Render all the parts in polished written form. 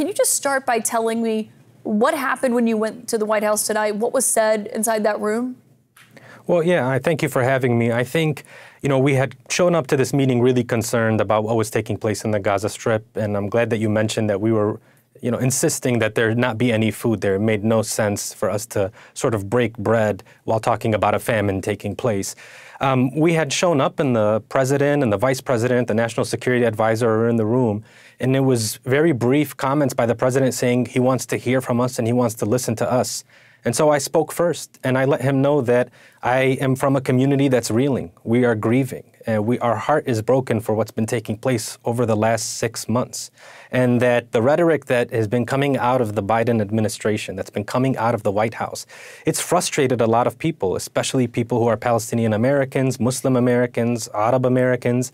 Can you just start by telling me what happened when you went to the White House tonight? What was said inside that room? Well, yeah, I thank you for having me. I think, we had shown up to this meeting really concerned about what was taking place in the Gaza Strip, and I'm glad that you mentioned that we were insisting that there not be any food there. It made no sense for us to sort of break bread while talking about a famine taking place. We had shown up, and the president and the vice president, the national security advisor are in the room, and it was very brief comments by the president saying he wants to hear from us and he wants to listen to us. And so I spoke first, and I let him know that I am from a community that's reeling. We are grieving, and our heart is broken for what's been taking place over the last 6 months. And that the rhetoric that has been coming out of the Biden administration, that's been coming out of the White House, it's frustrated a lot of people, especially people who are Palestinian Americans, Muslim Americans, Arab Americans.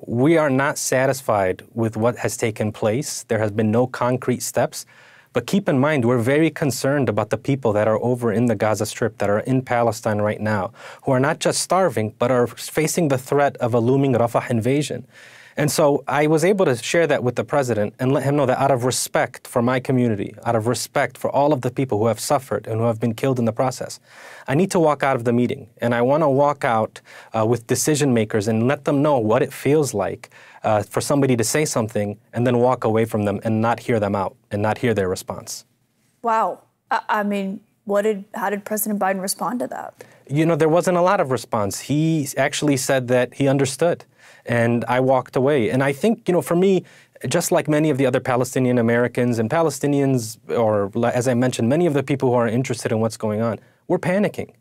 We are not satisfied with what has taken place. There has been no concrete steps. But keep in mind, we're very concerned about the people that are over in the Gaza Strip, that are in Palestine right now, who are not just starving, but are facing the threat of a looming Rafah invasion. And so I was able to share that with the president and let him know that out of respect for my community, out of respect for all of the people who have suffered and who have been killed in the process, I need to walk out of the meeting. And I want to walk out with decision makers and let them know what it feels like for somebody to say something and then walk away from them and not hear them out and not hear their response. Wow. I mean, how did President Biden respond to that? There wasn't a lot of response. He actually said that he understood. And I walked away. And I think, for me, just like many of the other Palestinian Americans and Palestinians, or as I mentioned, many of the people who are interested in what's going on, we're panicking.